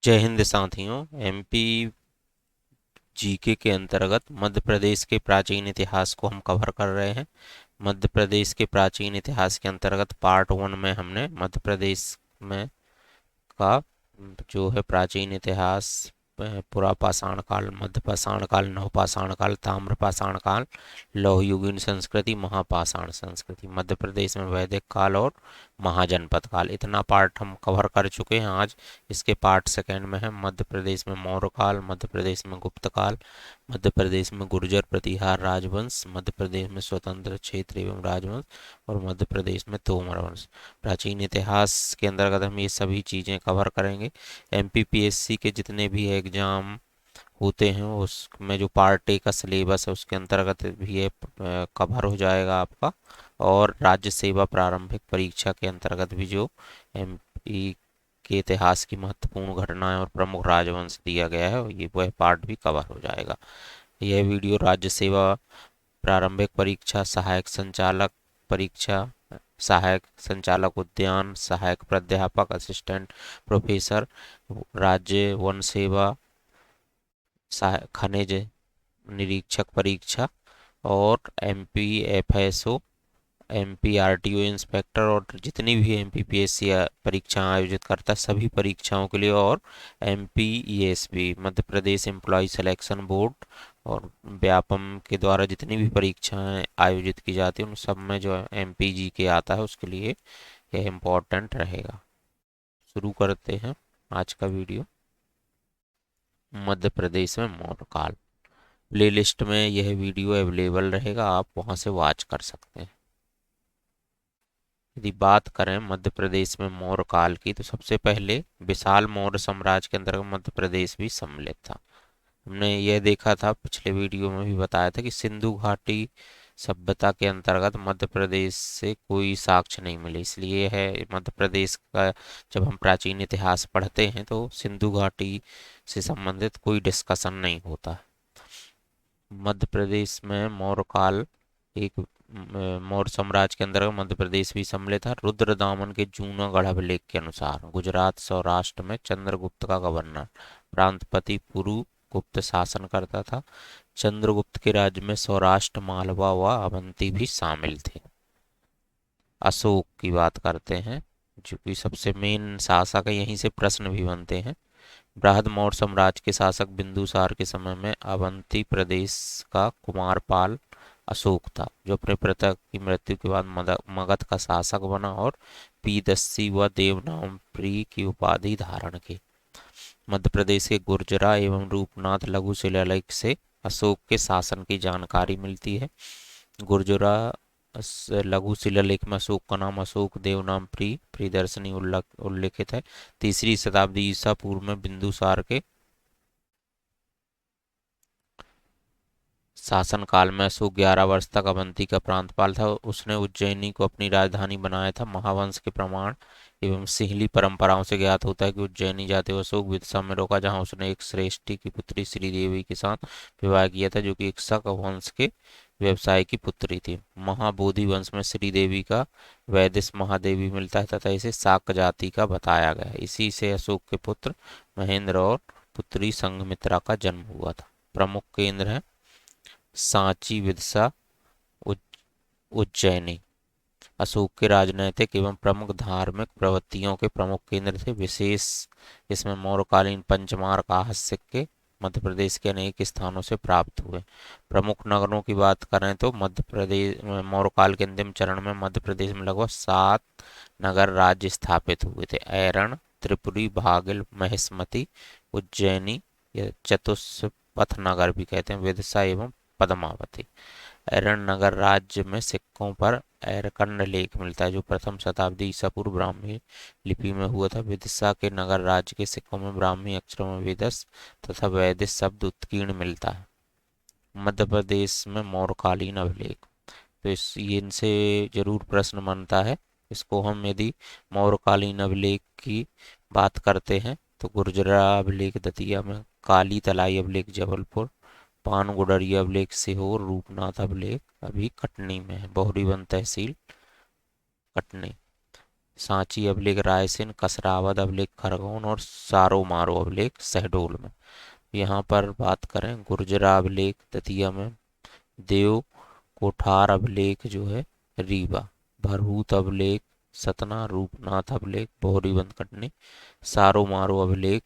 जय हिंद साथियों। MP GK के अंतर्गत मध्य प्रदेश के प्राचीन इतिहास को हम कवर कर रहे हैं। मध्य प्रदेश के प्राचीन इतिहास के अंतर्गत पार्ट 1 में हमने मध्य प्रदेश में का जो है प्राचीन इतिहास, पुरापाषाण काल, मध्यपाषाण काल, नवपाषाण काल, ताम्रपाषाण काल, लौहयुगीन संस्कृति, महापाषाण संस्कृति, मध्य प्रदेश में वैदिक काल और महाजनपद काल, इतना पार्ट हम कवर कर चुके हैं। आज इसके पार्ट सेकेंड में है मध्य प्रदेश में मौर्य काल, मध्य प्रदेश में गुप्त काल, मध्य प्रदेश में गुर्जर प्रतिहार राजवंश, मध्य प्रदेश में स्वतंत्र क्षेत्र एवं राजवंश और मध्य प्रदेश में तोमर वंश। प्राचीन इतिहास के अंतर्गत हम ये सभी चीज़ें कवर करेंगे। एमपीपीएससी के जितने भी एग्ज़ाम होते हैं उसमें जो पार्ट ए का सिलेबस है उसके अंतर्गत भी ये कवर हो जाएगा आपका। और राज्य सेवा प्रारंभिक परीक्षा के अंतर्गत भी जो एमपी के इतिहास की महत्वपूर्ण घटनाएं और प्रमुख राजवंश दिया गया है ये वह पार्ट भी कवर हो जाएगा। यह वीडियो राज्य सेवा प्रारंभिक परीक्षा, सहायक संचालक परीक्षा, सहायक संचालक उद्यान, सहायक प्राध्यापक, असिस्टेंट प्रोफेसर, राज्य वन सेवा, खनिज निरीक्षक परीक्षा और एमपीएफएसओ, एमपीआरटीओ इंस्पेक्टर और जितनी भी एमपीपीएससी परीक्षाएं आयोजित करता है सभी परीक्षाओं के लिए, और एमपीईएसबी Madhya Pradesh employ selection board और व्यापम के द्वारा जितनी भी परीक्षाएं आयोजित की जाती हैं उन सब में जो एमपीजी के आता है उसके लिए यह इम्पोर्टेंट रहेगा। शुरू करते हैं आज का वीडियो। मध्य प्रदेश में मौर्य काल, प्लेलिस्ट में यह वीडियो अवेलेबल रहेगा, आप वहां से वॉच कर सकते हैं। यदि बात करें मध्य प्रदेश में मौर्य काल की तो सबसे पहले विशाल मौर्य साम्राज्य के अंतर्गत मध्य प्रदेश भी सम्मिलित था। हमने यह देखा था, पिछले वीडियो में भी बताया था कि सिंधु घाटी सभ्यता के अंतर्गत मध्य प्रदेश से कोई साक्ष्य नहीं मिले, इसलिए है मध्य प्रदेश का जब हम प्राचीन इतिहास पढ़ते हैं तो सिंधु घाटी से संबंधित कोई डिस्कशन नहीं होता। मध्य प्रदेश में मौर्य काल एक मौर्य साम्राज्य के अंतर्गत मध्य प्रदेश भी सम्मिलित था। रुद्रदामन के जूनागढ़ अभिलेख के अनुसार गुजरात सौराष्ट्र में चंद्रगुप्त का गवर्नर प्रांतपति पुरु गुप्त शासन करता था। चंद्रगुप्त के राज्य में सौराष्ट्र, मालवा व अवंती भी शामिल थे। अशोक की बात करते हैं जो कि सबसे मेन शासक है, यहीं से प्रश्न भी बनते हैं। बृहद मौर्य साम्राज्य के शासक बिंदुसार के समय में अवंती प्रदेश का कुमारपाल अशोक था, जो अपने पिता की मृत्यु के बाद मगध का शासक बना और पीदस्सी व देवनामप्री की उपाधि धारण की। मध्य प्रदेश के गुर्जरा एवं रूपनाथ लघु शिलालेख से अशोक के शासन की जानकारी मिलती है। गुर्जरा लघु शिलालेख में अशोक का नाम अशोक देवनाम प्रियदर्शनी उल्लेखित है। 3री शताब्दी ईसा पूर्व में बिंदुसार के शासन काल में अशोक 11 वर्ष तक अवंती का प्रांतपाल था। उसने उज्जैनी को अपनी राजधानी बनाया था। महावंश के प्रमाण एवं सिंहली परंपराओं से ज्ञात होता है कि उज्जैनी जाते हुए अशोक विदिशा में रोका, जहां उसने एक श्रेष्ठी की पुत्री श्रीदेवी के साथ विवाह किया था, जो कि एक शक वंश के व्यवसाय की पुत्री थी। महाबोधि वंश में श्रीदेवी का वैदिश महादेवी मिलता है तथा इसे शाक जाति का बताया गया है। इसी से अशोक के पुत्र महेंद्र और पुत्री संघमित्रा का जन्म हुआ था। प्रमुख केंद्र है सांची, विदिशा, उज्जैनी। अशोक के राजनैतिक एवं प्रमुख धार्मिक प्रवृत्तियों के प्रमुख केंद्र थे। विशेष इसमें मौर्यकालीन पंचमार आहत सिक्के मध्य प्रदेश के अनेक स्थानों से प्राप्त हुए। प्रमुख नगरों की बात करें तो मध्य प्रदेश मौर्यकाल के अंतिम चरण में मध्य प्रदेश में लगभग 7 नगर राज्य स्थापित हुए थे। ऐरण, त्रिपुरी, भागिल, महिष्मति, उज्जैनी या चतुष्पथ नगर भी कहते हैं, विदिशा एवं पद्मावती। ऐरण नगर राज्य में सिक्कों पर ऐरकंड लेख मिलता है, जो प्रथम शताब्दी ईसा पूर्व ब्राह्मी लिपि में हुआ था। विदिशा के नगर राज्य के सिक्कों में ब्राह्मी अक्षरों में वेदस तथा वैदिश शब्द उत्कीर्ण मिलता है। मध्य प्रदेश में मौर्यकालीन अभिलेख, तो इनसे जरूर प्रश्न बनता है। इसको हम यदि मौर्यकालीन अभिलेख की बात करते हैं तो गुर्जरा अभिलेख दतिया में, काली तलाई अभिलेख जबलपुर, पान गुडरिया अभिलेख सीहोर, रूपनाथ अभिलेख अभी कटनी में है, बहुरीवन तहसील कटनी। सांची अभिलेख रायसेन, कसरावद अभिलेख खरगोन और सारो मारो अभिलेख शहडोल में। यहाँ पर बात करें गुर्जरा अभिलेख दतिया में, देव कोठार अभिलेख जो है रीवा, भरहूत अभिलेख सतना, रूपनाथ अभिलेख बोहरीबंद कटनी, सारो मारो अभिलेख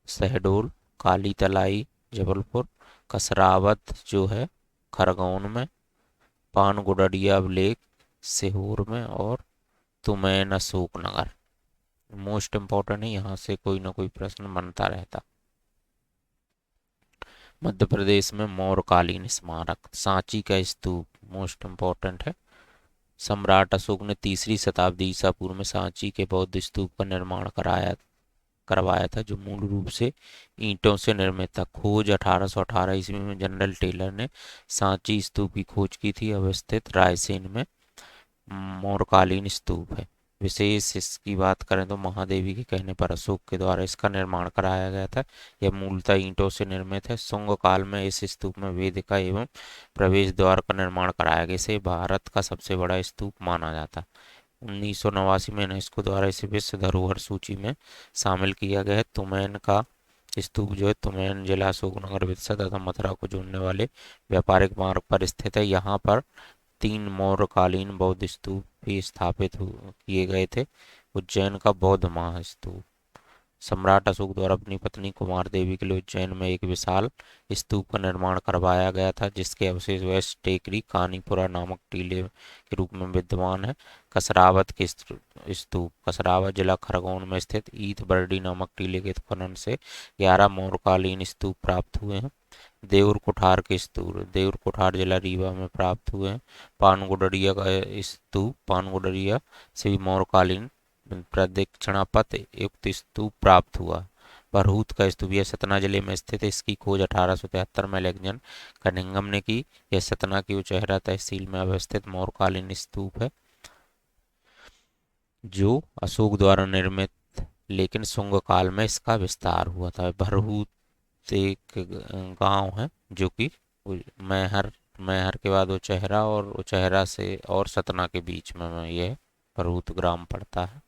शहडोल, काली तलाई जबलपुर, कसरावत जो है खरगोन में, पानगुडरिया अभिलेख सीहोर में और तुमैन अशोकनगर। मोस्ट इम्पोर्टेंट है, यहाँ से कोई ना कोई प्रश्न बनता रहता। मध्य प्रदेश में मौर्यकालीन स्मारक, सांची का स्तूप मोस्ट इम्पोर्टेंट है। सम्राट अशोक ने 3री शताब्दी ईसा पूर्व में सांची के बौद्ध स्तूप का निर्माण करवाया था, जो मूल रूप से ईंटों से निर्मित था। खोज 1818 ईस्वी में जनरल टेलर ने सांची स्तूप की खोज की थी। अवस्थित रायसेन में मौर्यकालीन स्तूप है। विशेष इसकी बात करें तो महादेवी के कहने पर अशोक के द्वारा इसका निर्माण कराया गया था। यह मूलतः ईंटों से निर्मित है। शुंग काल में इस स्तूप में वेदिका एवं प्रवेश द्वार का निर्माण कराया गया। इसे भारत का सबसे बड़ा स्तूप माना जाता है। 1989 में यूनेस्को द्वारा इसे विश्व धरोहर सूची में शामिल किया गया है। तुमैन का स्तूप जो है तुमैन जिला अशोकनगर विदिशा तथा मथुरा को जोड़ने वाले व्यापारिक मार्ग पर स्थित है। यहाँ पर 3 मौर्यकालीन बौद्ध स्तूप भी स्थापित किए गए थे। उज्जैन का बौद्ध महास्तूप, सम्राट अशोक द्वारा अपनी पत्नी कुमार देवी के लिए उज्जैन में एक विशाल स्तूप का निर्माण करवाया गया था, जिसके अवशेष वेस्ट टेकरी कानीपुरा नामक टीले के रूप में विद्यमान है। कसरावत के स्तूप, कसरावत जिला खरगोन में स्थित ईद बर्डी नामक टीले के उत्खनन से 11 मौर्यकालीन स्तूप प्राप्त हुए हैं। देउर कुठार के स्तूप, देउर कुठार जिला रीवा में प्राप्त हुए हैं। पानगुडरिया का स्तूप, पानगुडरिया से भी मौर्यकालीन प्रदक्षिणा पथ युक्त स्तूप प्राप्त हुआ। भरहूत का स्तूप, यह सतना जिले में स्थित है। इसकी खोज 1873 में अलेक्जेंडर कनिंघम ने की। यह सतना की उचेहरा तहसील में अवस्थित मौर्यकालीन स्तूप है, जो अशोक द्वारा निर्मित, लेकिन शुंग काल में इसका विस्तार हुआ था। भरहूत एक गांव है जो कि मैहर मैहर के बाद उचेहरा और उचेहरा से और सतना के बीच में यह भरहूत ग्राम पड़ता है।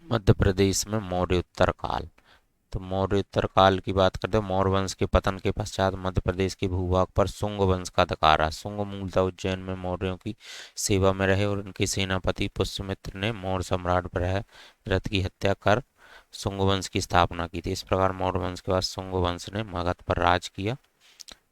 मध्य प्रदेश में मौर्य उत्तर काल, तो मौर्य उत्तर काल की बात करते हैं। मौर्य वंश के पतन के पश्चात मध्य प्रदेश के भूभाग पर शुंग वंश का अधिकार रहा। शुंग मूलतः उज्जैन में मौर्यों की सेवा में रहे और उनके सेनापति पुष्यमित्र ने मौर्य सम्राट बृहद्रथ की हत्या कर शुंग वंश की स्थापना की थी। इस प्रकार मौर्य वंश के बाद शुंग वंश ने मगध पर राज किया।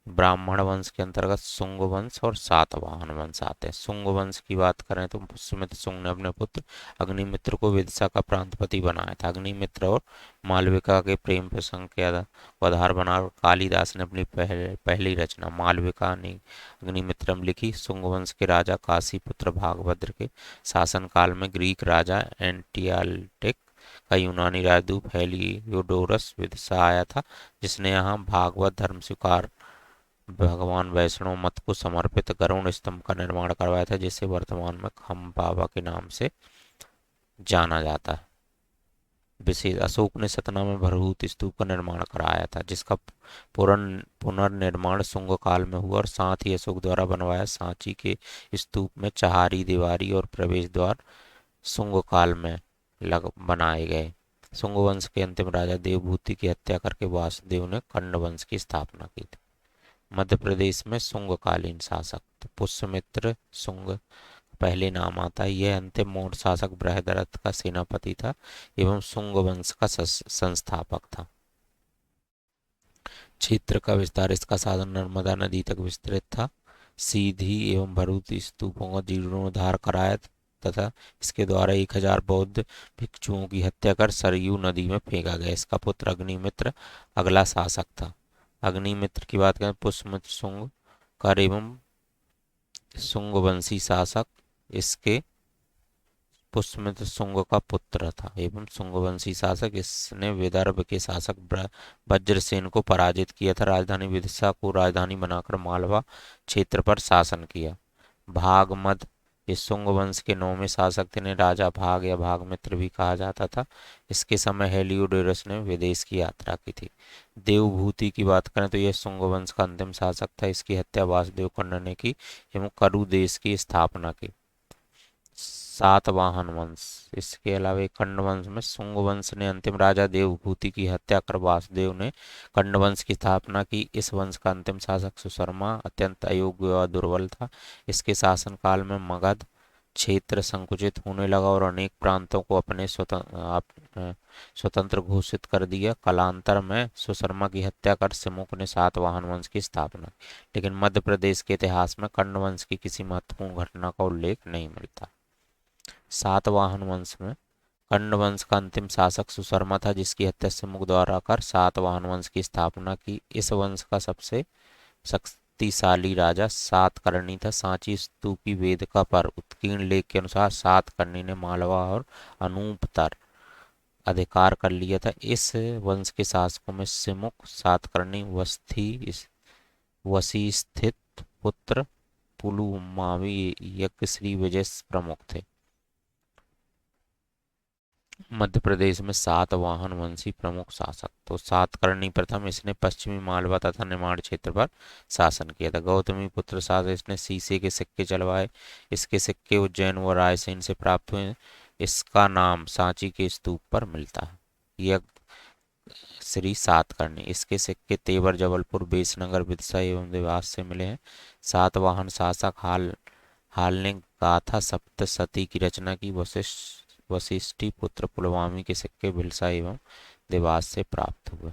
ब्राह्मण वंश के अंतर्गत शुंग वंश और सातवाहन वंश आते हैं। शुंग वंश की बात करें तो पुष्यमित्र शुंग ने अपने पुत्र अग्निमित्र को विदिशा का प्रांतपति बनाया था। अग्निमित्र और मालविका के प्रेम प्रसंग के आधार बनाकर कालिदास ने अपनी पहली रचना मालविका ने अग्निमित्रम लिखी। शुंग वंश के राजा काशीपुत्र भागभद्र के शासनकाल में ग्रीक राजा एंटियाल्टिक का यूनानी राजदूत हेलियोडोरस विदिशा आया था, जिसने यहाँ भागवत धर्म स्वीकार भगवान वैष्णव मत को समर्पित गरुड़ स्तंभ का निर्माण करवाया था, जिसे वर्तमान में खम बाबा के नाम से जाना जाता है। विशेष, अशोक ने सतना में भरहूत स्तूप का निर्माण कराया था, जिसका पुनर्निर्माण शुंग काल में हुआ और साथ ही अशोक द्वारा बनवाया सांची के स्तूप में चहारी दीवारी और प्रवेश द्वार शुंग काल में बनाए गए। शुंग वंश के अंतिम राजा देवभूति की हत्या करके वासुदेव ने कण्व वंश की स्थापना की थी। मध्य प्रदेश में शुंगकालीन शासक, तो पुष्यमित्र शुंग पहले नाम आता है। यह अंतिम मौर्य शासक बृहद्रथ का सेनापति था एवं शुंग वंश का संस्थापक था। क्षेत्र का विस्तार, इसका साधन नर्मदा नदी तक विस्तृत था। सीधी एवं भरूत स्तूपों का जीर्णोद्धार कराया तथा इसके द्वारा 1000 बौद्ध भिक्षुओं की हत्या कर सरयू नदी में फेंका गया। इसका पुत्र अग्निमित्र अगला शासक था। अग्निमित्र की बात करें, पुष्यमित्र शुंग कर एवं शुंग वंशी शासक, इसके पुष्यमित्र शुंग का पुत्र था एवं शुंग वंशी शासक। इसने विदर्भ के शासक वज्रसेन को पराजित किया था। राजधानी विदिशा को राजधानी बनाकर मालवा क्षेत्र पर शासन किया। भागमद, ये शुंग वंश के 9वें शासक थे। इन्हें राजा भाग या भागमित्र भी कहा जाता था। इसके समय हेलियोडोरस ने विदेश की यात्रा की थी। देवभूति की बात करें तो यह शुंग वंश का अंतिम शासक था। इसकी हत्या वासुदेव कर्ण ने की एवं करु देश की स्थापना की। सातवाहन वंश। इसके अलावा एक कंड वंश में शुंग वंश ने अंतिम राजा देवभूति की हत्या कर वासुदेव ने कंड वंश की स्थापना की। इस वंश का अंतिम शासक सुशर्मा अत्यंत अयोग्य व दुर्बल था। इसके शासनकाल में मगध क्षेत्र संकुचित होने लगा और अनेक प्रांतों को अपने स्वतंत्र घोषित कर दिया। कालांतर में सुशर्मा की हत्या कर सिमुक ने सातवाहन वंश की स्थापना की, लेकिन मध्य प्रदेश के इतिहास में कर्ण वंश की किसी महत्वपूर्ण घटना का उल्लेख नहीं मिलता। सातवाहन वंश में कर्ण वंश का अंतिम शासक सुशर्मा था, जिसकी हत्या सिमुक द्वारा कर सातवाहन वंश की स्थापना की। इस वंश का सबसे शक्तिशाली राजा सातकर्णी था। सांची स्तूपी वेदिका पर उत्कीर्ण लेख के अनुसार सातकर्णी ने मालवा और अनूप तर अधिकार कर लिया था। इस वंश के शासकों में सिमुक, सातकर्णी, वसी स्थित पुत्र पुलुमावी, यज्ञश्री, विजय प्रमुख थे। मध्य प्रदेश में सातवाहन वंशी प्रमुख शासक तो सातकर्णी प्रथम, इसने पश्चिमी मालवा तथा निमाड़ क्षेत्र पर शासन किया था। गौतमी पुत्र शासक, इसने शीशे के सिक्के चलवाए। इसके सिक्के उज्जैन व रायसेन से प्राप्त हुए। इसका नाम सांची के स्तूप पर मिलता है। यह श्री सातकर्णी, इसके सिक्के तेवर, जबलपुर, बेसनगर, विदिशा एवं देवास से मिले हैं। सातवाहन शासक हाल ने गाथा सप्तशती की रचना की। वशिष्ठी पुत्र पुलवामी के सिक्के भिलसा एवं देवास से प्राप्त हुए।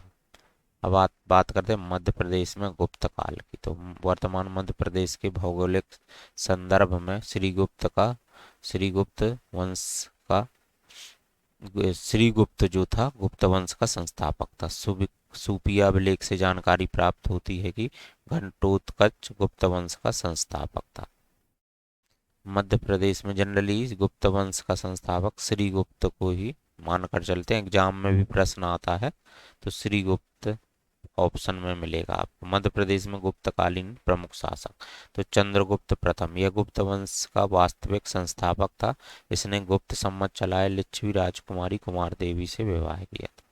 अब बात करते हैं मध्य प्रदेश में गुप्त काल की। तो वर्तमान मध्य प्रदेश के भौगोलिक संदर्भ में श्रीगुप्त वंश का श्रीगुप्त जो था गुप्त वंश का संस्थापक था। सूपिया अभिलेख से जानकारी प्राप्त होती है कि घंटोत्कच गुप्त वंश का संस्थापक था। मध्य प्रदेश में जनरली गुप्त वंश का संस्थापक श्रीगुप्त को ही मानकर चलते हैं। एग्जाम में भी प्रश्न आता है तो श्रीगुप्त ऑप्शन में मिलेगा आपको। मध्य प्रदेश में गुप्तकालीन प्रमुख शासक तो चंद्रगुप्त प्रथम, यह गुप्त वंश का वास्तविक संस्थापक था। इसने गुप्त सम्मत चलाए लिच्छवी राजकुमारी कुमार देवी से विवाह किया था।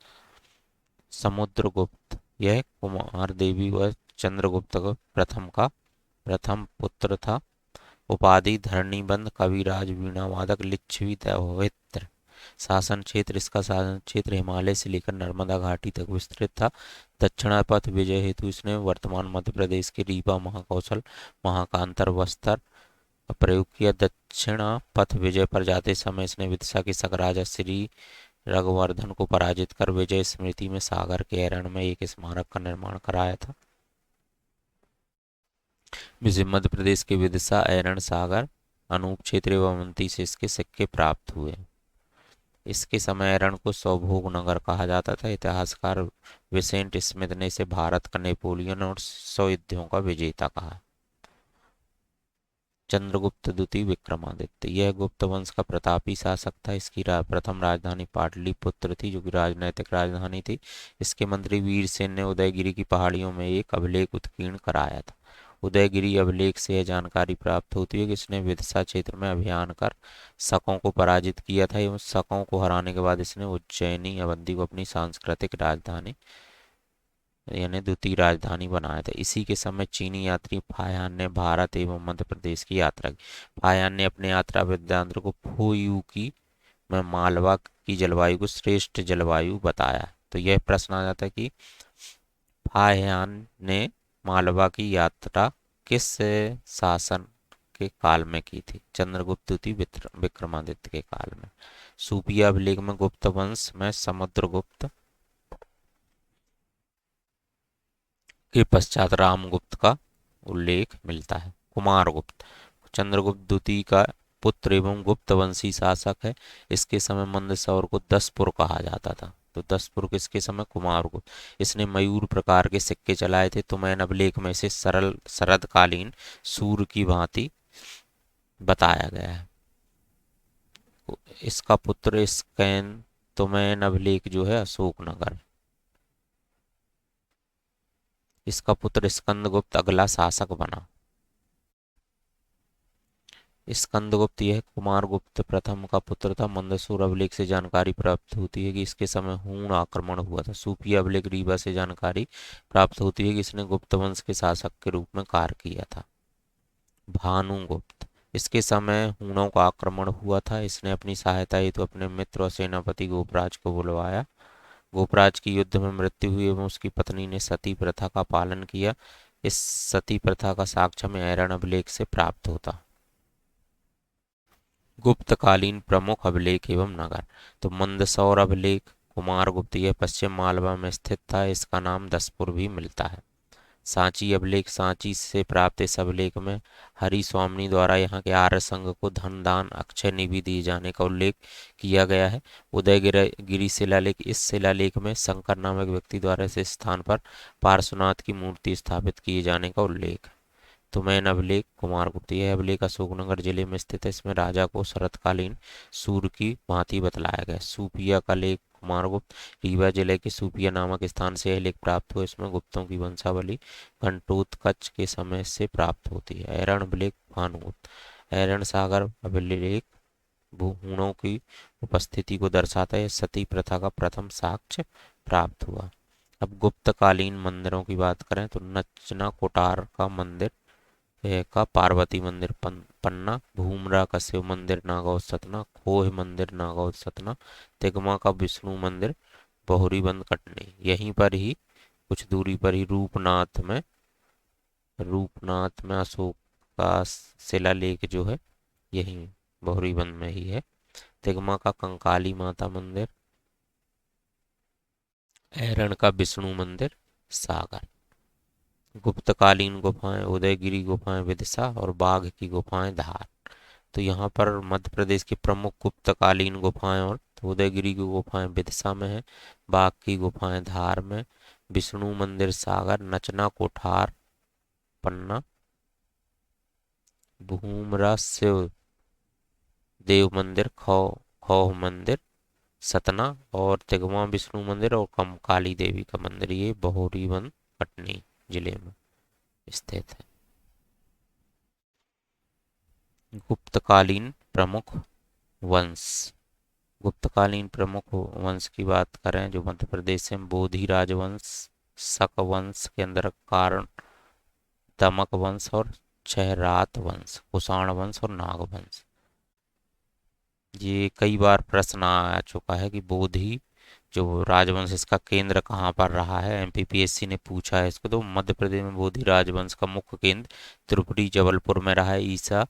समुद्रगुप्त, यह कुमार देवी व चंद्रगुप्त प्रथम का प्रथम पुत्र था। उपाधि धरणीबंध, कविराज, वीणावादक, लिच्छवी, दौहित्र। शासन क्षेत्र, इसका शासन क्षेत्र हिमालय से लेकर नर्मदा घाटी तक विस्तृत था। दक्षिणापथ विजय हेतु इसने वर्तमान मध्य प्रदेश के रीवा, महाकौशल, महाकांतर, बस्तर का प्रयोग किया। दक्षिणापथ विजय पर जाते समय इसने विदिशा के सगराजा श्री रघुवर्धन को पराजित कर विजय स्मृति में सागर के ऐरण में एक स्मारक का निर्माण कराया था। मध्य प्रदेश के विदिशा, ऐरण, सागर, अनूप क्षेत्र एवं अवंती से इसके सिक्के प्राप्त हुए। इसके समय ऐरण को सौभोग नगर कहा जाता था। इतिहासकार विसेंट स्मिथ ने इसे भारत का नेपोलियन और 100 युद्धों का विजेता कहा। चंद्रगुप्त द्वितीय विक्रमादित्य, यह गुप्त वंश का प्रतापी शासक था। इसकी प्रथम राजधानी पाटलिपुत्र थी, जो कि राजनैतिक राजधानी थी। इसके मंत्री वीरसेन ने उदयगिरी की पहाड़ियों में एक अभिलेख उत्कीर्ण कराया था। उदयगिरी अभिलेख से यह जानकारी प्राप्त होती है कि इसने विदिशा क्षेत्र में अभियान कर शकों को पराजित किया था एवं शकों को हराने के बाद इसने उज्जैनी अवंती को अपनी सांस्कृतिक राजधानी यानी द्वितीय राजधानी बनाया था। इसी के समय चीनी यात्री फाह्यान ने भारत एवं मध्य प्रदेश की यात्रा की। फाह्यान ने अपने यात्रा वृत्तांत को फूयू की में मालवा की जलवायु को श्रेष्ठ जलवायु बताया। तो यह प्रश्न आ जाता है कि फाह्यान ने मालवा की यात्रा किस शासन के काल में की थी? चंद्रगुप्त द्वितीय विक्रमादित्य के काल में। सूपिया अभिलेख में गुप्त वंश में समुद्रगुप्त के पश्चात रामगुप्त का उल्लेख मिलता है। कुमारगुप्त चंद्रगुप्त द्वितीय का पुत्र एवं गुप्त वंशी शासक है। इसके समय मंदसौर को दसपुर कहा जाता था। तो दसपुर किसके समय? कुमारगुप्त। इसने मयूर प्रकार के सिक्के चलाए थे। तुमैन अभिलेख में इसे शरदकालीन सूर्य की भांति बताया गया है। इसका पुत्र स्कैन तुमैन अभिलेख जो है अशोकनगर, इसका पुत्र स्कंदगुप्त अगला शासक बना। स्कंदगुप्त यह कुमारगुप्त प्रथम का पुत्र था। मंदसौर अभिलेख से जानकारी प्राप्त होती है कि इसके समय हूण आक्रमण हुआ था। सूफी अभिलेख रीवा से जानकारी प्राप्त होती है कि इसने गुप्त वंश के शासक के रूप में कार्य किया था। भानुगुप्त इसके समय हूणों का आक्रमण हुआ था। इसने अपनी सहायता हेतु अपने मित्र और सेनापति गोपराज को बुलवाया। गोपराज की युद्ध में मृत्यु हुई एवं उसकी पत्नी ने सती प्रथा का पालन किया। इस सती प्रथा का साक्ष्य में ऐरण अभिलेख से प्राप्त होता। गुप्तकालीन प्रमुख अभिलेख एवं नगर। तो मंदसौर अभिलेख कुमारगुप्त, यह पश्चिम मालवा में स्थित था। इसका नाम दसपुर भी मिलता है। सांची अभिलेख, सांची से प्राप्त इस अभिलेख में हरि स्वामिनी द्वारा यहाँ के आर्य संघ को धन दान अक्षय निधि दिए जाने का उल्लेख किया गया है। उदयगिरी शिलालेख, इस शिलालेख में शंकर नामक व्यक्ति द्वारा इस स्थान पर पार्श्वनाथ की मूर्ति स्थापित किए जाने का उल्लेख है। तुमैन अभिलेख कुमारगुप्त, यह अभिलेख अशोकनगर जिले में स्थित है। इसमें राजा को शरतकालीन सूर्य की भांति बतलाया गया। सूपिया का लेख कुमारगुप्त, रीवा जिले के सूपिया नामक स्थान से यह लेख प्राप्त हुआ। इसमें गुप्तों की वंशावली घंटोत्कच के समय से प्राप्त होती है। ऐरण अभिलेख भानुगुप्त, ऐरण सागर अभिलेख हूणों की उपस्थिति को दर्शाता है। सती प्रथा का प्रथम साक्ष्य प्राप्त हुआ। अब गुप्तकालीन मंदिरों की बात करें तो नचना कोटार का मंदिर का पार्वती मंदिर पन्ना, भूमरा का शिव मंदिर नागौर सतना, खोह मंदिर नागौर सतना, तिगमा का विष्णु मंदिर बहुरीबंद कटनी। यहीं पर ही कुछ दूरी पर ही रूपनाथ में अशोक का शिलालेख जो है यही बहुरीबंद में ही है। तिगमा का कंकाली माता मंदिर, ऐरण का विष्णु मंदिर सागर। गुप्तकालीन गुफाएं उदयगिरी गुफाएं विदिशा और बाघ की गुफाएं धार। तो यहाँ पर मध्य प्रदेश की प्रमुख गुप्तकालीन गुफाएं और तो उदयगिरी की गुफाएं विदिशा में है, बाघ की गुफाएं धार में, विष्णु मंदिर सागर, नचना कोठार पन्ना, भूमरा शिव देव मंदिर खौह मंदिर सतना और तिगमा विष्णु मंदिर और कंकाली देवी का मंदिर ये बहुरीबंद कटनी जिले में स्थित है। गुप्तकालीन प्रमुख वंश, गुप्तकालीन प्रमुख वंश की बात करें जो मध्य प्रदेश से बोधि राजवंश, शक वंश के अंदर कारण दमक वंश और चहरात वंश, कुषाण वंश और नाग वंश। ये कई बार प्रश्न आ चुका है कि बोधि जो राजवंश इसका केंद्र कहाँ पर रहा है। एमपीपीएससी ने पूछा है इसको। तो मध्य प्रदेश में बोधि राजवंश का मुख्य केंद्र त्रिपुरी जबलपुर में रहा है। ईसा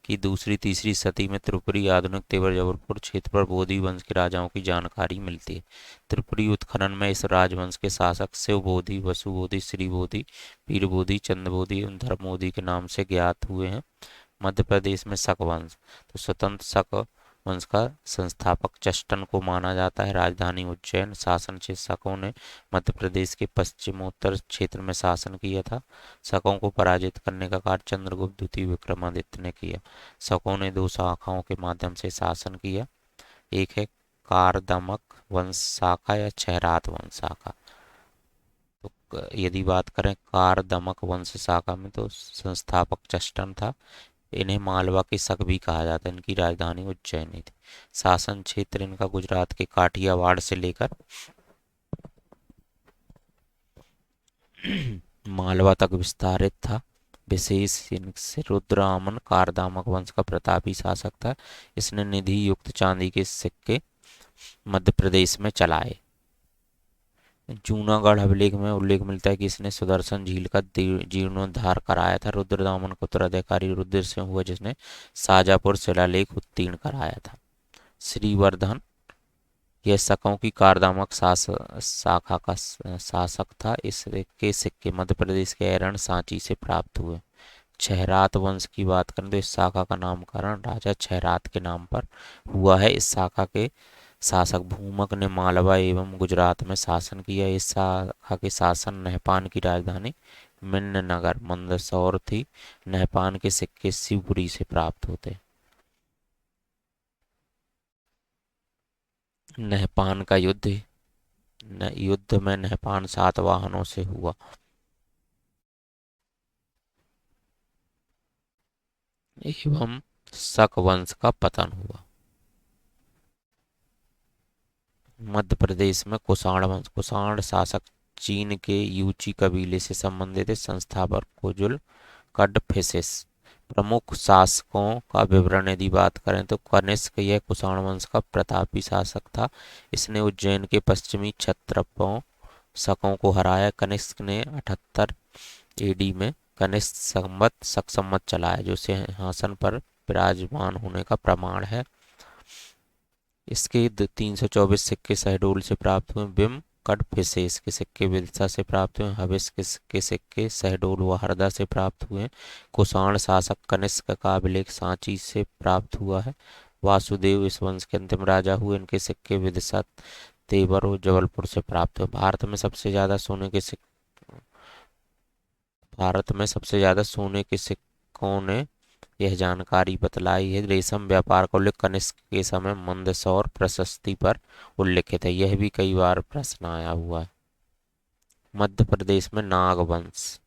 की दूसरी तीसरी सदी में त्रिपुरी आधुनिक तेवर जबलपुर क्षेत्र पर बोधि वंश के राजाओं की जानकारी मिलती है। त्रिपुरी उत्खनन में इस राजवंश के शासक शिव बोधि, वसु बोधि, श्री बोधि, पीर बोधि, चंद्र बोधि एवं धर्म बोधि के नाम से ज्ञात हुए हैं। मध्य प्रदेश में शक वंश, तो स्वतंत्र शक वंश का संस्थापक चष्टन को माना जाता है। राजधानी उज्जैन, शासन क्षेत्र शकों ने मध्य प्रदेश के पश्चिमोत्तर क्षेत्र में शासन किया था। शकों को पराजित करने का कार्य चंद्रगुप्त द्वितीय विक्रमादित्य ने किया। शकों ने दो शाखाओं के माध्यम से शासन किया, एक है कारदमक वंश शाखा या चहरात वंश शाखा। तो यदि बात करें कारदमक वंश शाखा में तो संस्थापक चष्टन था। इन्हें मालवा के शक भी कहा जाता है। इनकी राजधानी उज्जैनी थी। शासन क्षेत्र इनका गुजरात के काठियावाड़ से लेकर मालवा तक विस्तारित था। विशेष इनसे रुद्रामन कारदामक वंश का प्रतापी शासक था। इसने निधि युक्त चांदी के सिक्के मध्य प्रदेश में चलाए। जूनागढ़ अभिलेख में उल्लेख मिलता है कि इसने सुदर्शन झील का जीर्णोद्धार कराया था। रुद्रदामन का उत्तराधिकारी रुद्र सिंह हुआ जिसने शाजापुर शिलालेख उत्तीर्ण कराया था। श्रीवर्धन यह शकों की कारदामक शाखा का शासक था। इसके सिक्के मध्य प्रदेश के ऐरण सांची से प्राप्त हुए। चहरात वंश की बात करें तो इस शाखा का नामकरण राजा चहरात के नाम पर हुआ है। इस शाखा के शासक भूमक ने मालवा एवं गुजरात में शासन किया। इस शाखा के शासन नहपान की राजधानी मिन्ननगर मंदसौर थी। नहपान के सिक्के शिवपुरी से प्राप्त होते। नहपान का युद्ध में नहपान सातवाहनों से हुआ। एवं शक वंश का पतन हुआ। मध्य प्रदेश में कुषाण वंश, कुषाण शासक चीन के यूची कबीले से संबंधित है। संस्थापक कुजुल कडफिसेस प्रमुख शासकों का विवरण यदि बात करें तो कनिष्क यह कुषाण वंश का प्रतापी शासक था। इसने उज्जैन के पश्चिमी क्षत्रपों शकों को हराया। कनिष्क ने 78 एडी में कनिष्क शक संवत चलाया, जो सिंहासन पर विराजमान होने का प्रमाण है। इसके 324 सिक्के शहडोल से प्राप्त हुए। बिम कडफिसेस के सिक्के विदिशा से प्राप्त हुए। हविष के सिक्के शहडोल व हरदा से प्राप्त हुए। कुषाण शासक कनिष्क का अभिलेख सांची से प्राप्त हुआ है। वासुदेव इस वंश के अंतिम राजा हुए। इनके सिक्के विदिशा, तेवर और जबलपुर से प्राप्त हुए। भारत में सबसे ज्यादा सोने के सिक्कों ने यह जानकारी बतलाई है। रेशम व्यापार का उल्लेख कनिष्क के समय मंदसौर प्रशस्ति पर उल्लिखित है। यह भी कई बार प्रश्न आया हुआ है। मध्य प्रदेश में नाग वंश,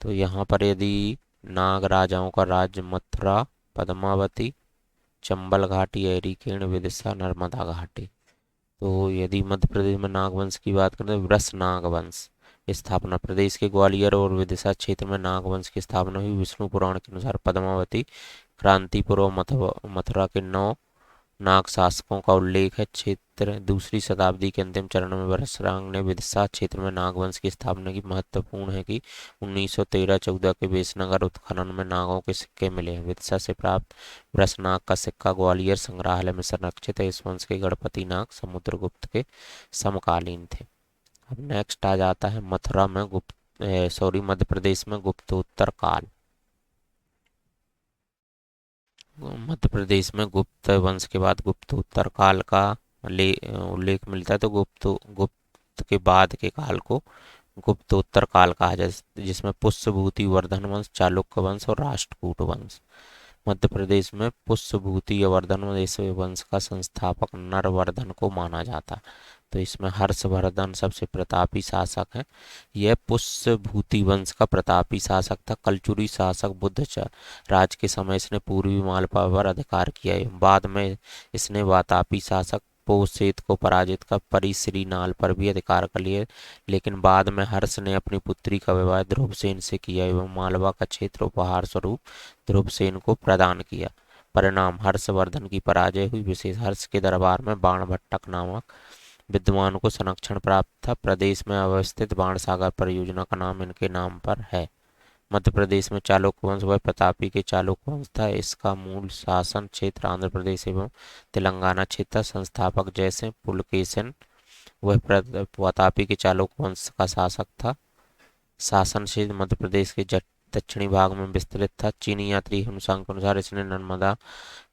तो यहाँ पर यदि नाग राजाओं का राज्य मथुरा, पद्मावती, चंबल घाटी, एरिकेण, विदिशा, नर्मदा घाटी। तो यदि मध्य प्रदेश में नागवंश की बात करें तो वृष नागवंश स्थापना प्रदेश के ग्वालियर और विदिशा क्षेत्र में नागवंश की स्थापना हुई। विष्णु पुराण के अनुसार पद्मावती, क्रांतिपुर और मथुरा के 9 नाग शासकों का उल्लेख है। क्षेत्र दूसरी शताब्दी के अंतिम चरण में वृषरांग ने विदिशा क्षेत्र में नागवंश की स्थापना की। महत्वपूर्ण है कि 1913-14 के बेसनगर उत्खनन में नागों के सिक्के मिले हैं। विदिशा से प्राप्त वृषनाग का सिक्का ग्वालियर संग्रहालय में संरक्षित है। इस वंश के गणपति नाग समुद्रगुप्त के समकालीन थे। अब नेक्स्ट आ जाता है मथुरा में मध्य प्रदेश में गुप्तोत्तर काल। मध्य प्रदेश में गुप्त वंश के बाद गुप्तोत्तर काल का उल्लेख मिलता है। तो गुप्त के बाद के काल को गुप्तोत्तर काल कहा जाए, जिसमें पुष्यभूति वर्धन वंश, चालुक्य वंश और राष्ट्रकूट वंश। मध्य प्रदेश में पुष्यभूति वर्धन वंश का संस्थापक नरवर्धन को माना जाता। तो इसमें हर्षवर्धन सबसे प्रतापी शासक है। यह पुष्यभूति वंश का प्रतापी शासक था। कलचुरी शासक बुद्ध राज के समय इसने पूर्वी मालवा पर अधिकार किया। बाद में इसने वातापी शासक पोसेत को पराजित कर परिश्री नाल पर भी अधिकार कर लिया। लेकिन बाद में हर्ष ने अपनी पुत्री का विवाह ध्रुवसेन से किया एवं मालवा का क्षेत्र उपहार स्वरूप ध्रुवसेन को प्रदान किया। परिणाम हर्षवर्धन की पराजय हुई। विशेष हर्ष के दरबार में बाणभट्टक नामक विद्वान को संरक्षण प्राप्त था। प्रदेश में अवस्थित बाणसागर परियोजना का नाम इनके नाम पर है। मध्य प्रदेश में चालुक्य वंश वह प्रतापी के चालुक्य वंश था। इसका मूल शासन क्षेत्र आंध्र प्रदेश एवं तेलंगाना क्षेत्र। संस्थापक जैसे पुलकेशिन वह प्रतापी के चालुक्य वंश का शासक था। शासन क्षेत्र मध्य प्रदेश के दक्षिणी भाग में विस्तृत था। चीनी यात्री हिमसांग के अनुसार इसने नर्मदा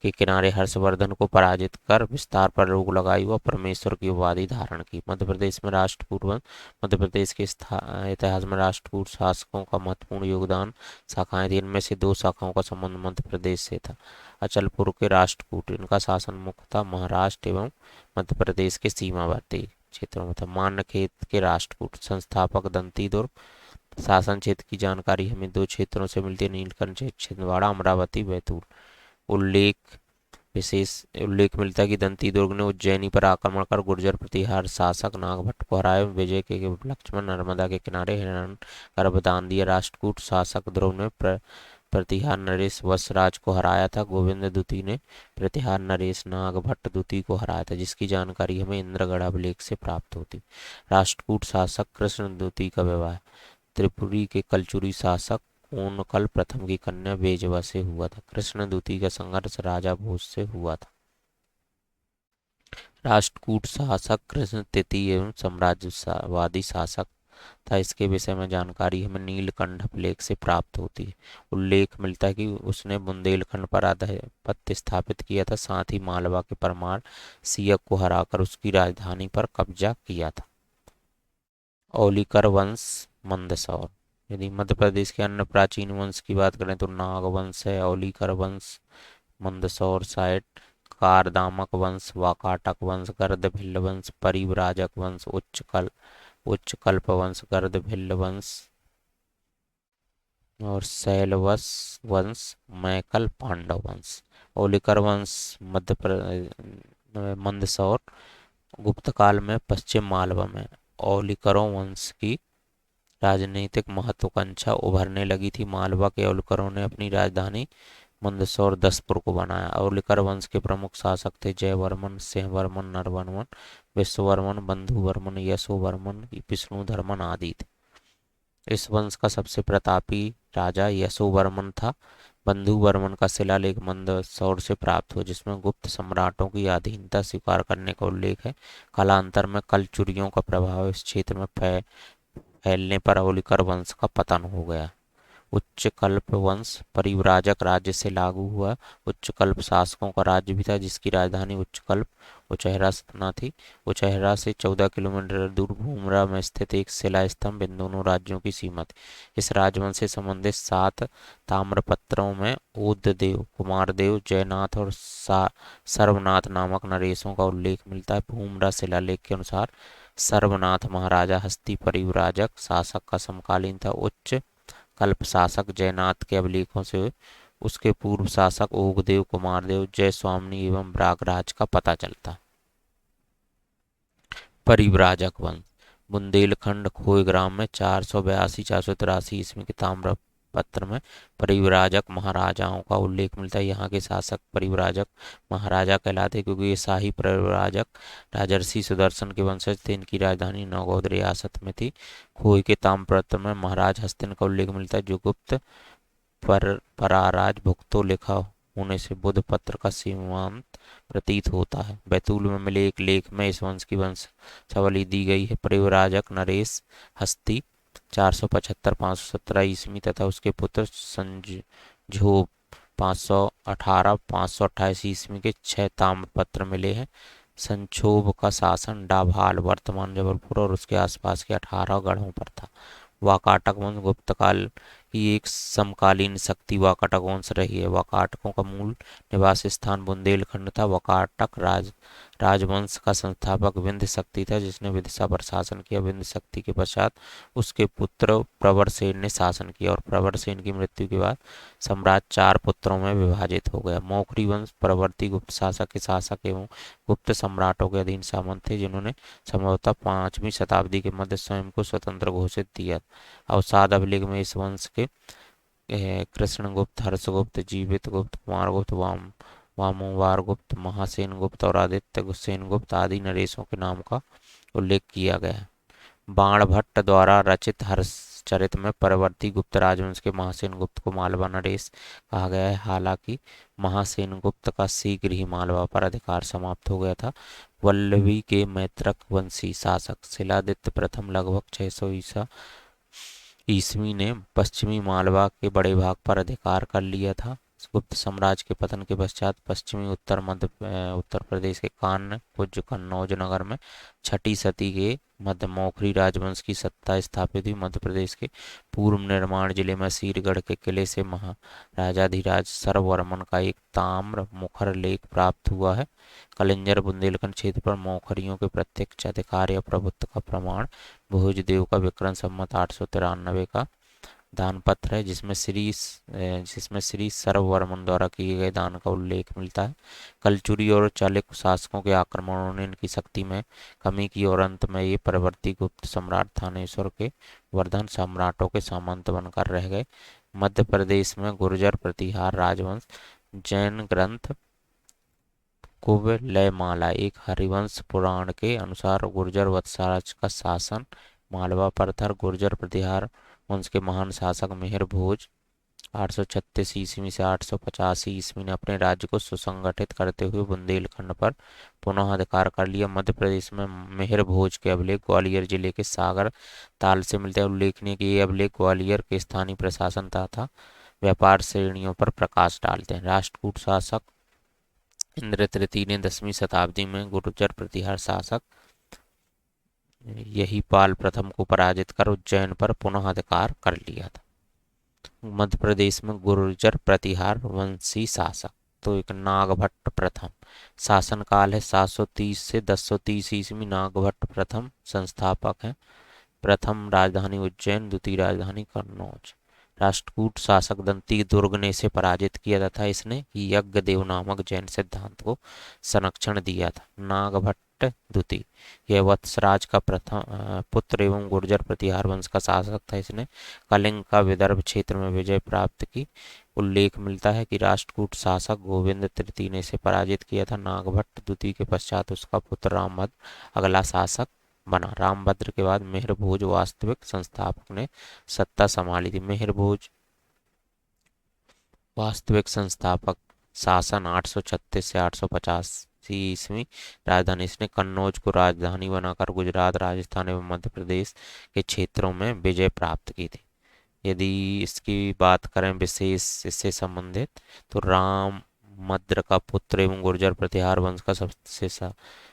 के किनारे हर्षवर्धन को पराजित कर विस्तार पर रोक लगाई व परमेश्वर की उपाधि धारण की। मध्य प्रदेश में राष्ट्रकूट वंश, मध्य प्रदेश के इतिहास में राष्ट्रकूट शासकों का महत्वपूर्ण योगदान शाखाएं थी। इनमें से 2 शाखाओं का संबंध मध्य प्रदेश से था। अचलपुर के राष्ट्रकूट, इनका शासन मुख्यतः महाराष्ट्र एवं मध्य प्रदेश के सीमावर्ती क्षेत्रों में था। मान्यखेत के राष्ट्रकूट, संस्थापक दंती दुर्ग। शासन क्षेत्र की जानकारी हमें 2 क्षेत्रों से मिलती है, नीलकंठ, छिंदवाड़ा, अमरावती, बैतूल। उल्लेख उल्लेख मिलता है कि दंती दुर्ग ने उज्जैनी पर आक्रमण कर गुर्जर प्रतिहार शासक नागभट्ट को हराया। विजय के उपलक्ष्य में नर्मदा के किनारे हिरण गर्भ दान दिया। राष्ट्रकूट शासक ध्रुव ने प्रतिहार नरेश वसराज को हराया था। गोविंद द्वितीय ने प्रतिहार नरेश नागभट्ट द्वितीय को हराया था, जिसकी जानकारी हमें इंद्रगढ़ अभिलेख से प्राप्त होती। राष्ट्रकूट शासक कृष्ण द्वितीय का विवाह त्रिपुरी के कलचुरी शासक कोनकल प्रथम की कन्या बेजवा से हुआ था। कृष्ण द्वितीय का संघर्ष राजा भोज से हुआ था। राष्ट्रकूट शासक कृष्ण तृतीय एवं साम्राज्यवादी शासक था। इसके विषय में जानकारी हमें नीलकंठ अभिलेख से प्राप्त होती है। उल्लेख मिलता है कि उसने बुंदेलखंड पर आधिपत्य स्थापित किया था, साथ ही मालवा के परमार सियक को हराकर उसकी राजधानी पर कब्जा किया था। औलिकर वंश, मंदसौर। यदि मध्य प्रदेश के अन्य प्राचीन वंश की बात करें तो नाग वंश है, औलिकर वंश, मंदसौर साइट, कारदामक वंश, वाकाटक वंश, गर्दभिल्ल वंश, परिव्राजक वंश, उच्चकल्प वंश, गर्दभिल्ल वंश और शैलवश वंश, मैकल पांडव वंश। औलिकर वंश मंदसौर गुप्त काल में पश्चिम मालवा में औलिकरों वंश की राजनीतिक महत्वाकांक्षा उभरने लगी थी। मालवा के औलकरों ने अपनी राजधानी मंदसौर दसपुर को बनाया। औलिकर वंश के प्रमुख शासक थे जयवर्मन, सिंहवर्मन, नरवर्मन, विश्ववर्मन, बंधुवर्मन, यशोवर्मन, विष्णुधर्मन आदि थे। इस वंश का सबसे प्रतापी राजा यशोवर्मन था। बंधुवर्मन का शिलालेख मंदसौर से प्राप्त हुआ, जिसमें गुप्त सम्राटों की अधीनता स्वीकार करने का उल्लेख है। कालांतर में कलचुरियों का प्रभाव इस क्षेत्र में फैलने पर औलिकर वंश का पतन हो गया। उच्चकल्प वंश परिव्राजक राज्य से लागू हुआ। उच्चकल्प शासकों का राज्य भी था, जिसकी राजधानी उच्चकल्प उचहरा सतना थी। उचहरा से 14 किलोमीटर दूर भूमरा में स्थित एक शिला स्तंभ इन दोनों राज्यों की सीमा थी। इस राजवंश से संबंधित 7 ताम्रपत्रों में ओददेव, कुमारदेव, जयनाथ और सर्वनाथ नामक नरेशों का उल्लेख मिलता है। भूमरा शिलालेख के अनुसार सर्वनाथ महाराजा हस्ती परिव्राजक शासक का समकालीन था। उच्च कल्प शासक जयनाथ के अभिलेखों से उसके पूर्व शासक ओगदेव, कुमारदेव, जयस्वामिनी एवं ब्रागराज का पता चलता। परिव्राजक वंश बुंदेलखंड खोयग्राम में 482-483 ईस्वी के ताम्रपत्र में परिव्राजक महाराजाओं का उल्लेख मिलता है। यहाँ के शासक परिव्राजक महाराजा कहलाते क्योंकि ये शाही परिव्राजक राजर्षि सुदर्शन के वंशज थे। इनकी राजधानी नौगौद रियासत में थी। खोई के ताम्रपत्र में महाराज हस्तिन का उल्लेख मिलता है, जो गुप्त पराराज भुक्तो लिखा होने से बुध पत्र का सीमांत प्रतीत होता है। बैतूल में मिले एक लेख में इस वंश की वंशावली दी गई है। परिव्राजक नरेश हस्ती 475-517 ईस्वी तथा उसके पुत्र संजोग 518-528 ईस्वी के 6 ताम्रपत्र मिले हैं। संक्षोभ का शासन डाभाल वर्तमान जबलपुर और उसके आसपास के 18 गढ़ों पर था। वाकाटक वंश गुप्त काल की एक समकालीन शक्ति वाकाटक वंश रही है। वाकाटकों का मूल निवास स्थान बुंदेलखंड था। वाकाटक राजवंश का संस्थापक विंध्य शक्ति था, जिसने विदिशा पर शासन किया। विंध्य शक्ति के पश्चात उसके पुत्र प्रवरसेन ने शासन किया और प्रवरसेन की मृत्यु के बाद साम्राज्य 4 पुत्रों में विभाजित हो गया। मौखरी वंश प्रवर्ती गुप्त शासक के शासक एवं गुप्त सम्राटों के अधीन सामंत थे, जिन्होंने संभवतः 5वीं शताब्दी के मध्य स्वयं को स्वतंत्र घोषित किया। अवसाद अभिलेख में इस वंश के कृष्णगुप्त, हर्षगुप्त, जीवित गुप्त, कुमारगुप्त, वामोवार गुप्त, महासेन गुप्त और आदित्य सेन गुप्त आदि नरेशों के नाम का उल्लेख किया गया है। बाणभट्ट द्वारा रचित हर्षचरित में परवर्ती गुप्त राजवंश के महासेन गुप्त को मालवा नरेश कहा गया है। हालांकि महासेन गुप्त का शीघ्र ही मालवा पर अधिकार समाप्त हो गया था। वल्लभी के मैत्रक वंशी शासक शिलादित्य प्रथम लगभग 600 ईस्वी ने पश्चिमी मालवा के बड़े भाग पर अधिकार कर लिया था। गुप्त साम्राज्य के पतन के पश्चात पश्चिमी उत्तर प्रदेश के कान्य पूज्य कन्नौज नगर में 6ठी सदी के मध्य मौखरी राजवंश की सत्ता स्थापित हुई। मध्य प्रदेश के पूर्व निर्माण जिले में सीरगढ़ के किले से महाराजाधिराज सर्ववर्मन का एक ताम्र मुखर लेख प्राप्त हुआ है। कलिंजर बुंदेलखंड क्षेत्र पर मौखरियों के प्रत्यक्ष अधिकार या प्रभुत्व का प्रमाण भोजदेव का विक्रम संवत 893 का दान पत्र है, जिसमें श्री सर्ववर्मन द्वारा किए गए दान का उल्लेख मिलता है। कलचुरी और चालुक्य शासकों के आक्रमणों ने इनकी शक्ति में कमी की और अंत में ये परवर्ती गुप्त सम्राट थानेश्वर के वर्धन सम्राटों के सामंत बनकर रह गए। मध्य प्रदेश में गुर्जर प्रतिहार राजवंश जैन ग्रंथ कुवलयमाला एक हरिवंश पुराण के अनुसार गुर्जर वत्सराज का शासन मालवा पर था। गुर्जर प्रतिहार वंश के महान शासक मेहर भोज 836 ईस्वी से 885 ईस्वी ने अपने राज्य को सुसंगठित करते हुए बुंदेलखंड पर पुनः अधिकार कर लिया। मध्य प्रदेश में मेहर भोज के अभिलेख ग्वालियर जिले के सागर ताल से मिलते हैं। उल्लेखनीय कि ये अभिलेख ग्वालियर के स्थानीय प्रशासन तथा व्यापार श्रेणियों पर प्रकाश डालते हैं। राष्ट्रकूट शासक इंद्र तृतीय ने 10वीं शताब्दी में गुर्जर प्रतिहार शासक यही पाल प्रथम को पराजित कर उज्जैन पर पुनः अधिकार कर लिया था। मध्य प्रदेश में गुर्जर प्रतिहार वंशी शासक तो एक नागभट्ट प्रथम शासनकाल है 730 से 1030 ईस्वी। नागभट्ट प्रथम संस्थापक हैं। प्रथम राजधानी उज्जैन, द्वितीय राजधानी कन्नौज। राष्ट्रकूट शासक दंती दुर्ग ने इसे पराजित किया तथा इसने यज्ञदेव नामक जैन सिद्धांत को संरक्षण दिया था। नागभट्ट द्वितीय। यह वत्सराज का प्रथम पुत्र एवं गुर्जर प्रतिहार वंश का शासक था। इसने कलिंग का विदर्भ क्षेत्र में विजय प्राप्त की। उल्लेख मिलता है कि राष्ट्रकूट शासक गोविंद तृतीय ने इसे पराजित किया था। नागभट्ट द्वितीय के पश्चात उसका पुत्र रामभद्र अगला शासक बना। रामभद्र के बाद मिहिर भोज वास्तविक संस्थापक ने सत्ता संभाली थी। मिहिर भोज वास्तविक संस्थापक शासन 836 से 885 ईस्वी। राजधानी इसने कन्नौज को राजधानी बनाकर गुजरात, राजस्थान एवं मध्य प्रदेश के क्षेत्रों में विजय प्राप्त की थी। यदि इसकी बात करें विशेष इससे संबंधित, तो राम मद्र का पुत्र एवं गुर्जर प्रतिहार वंश का सबसे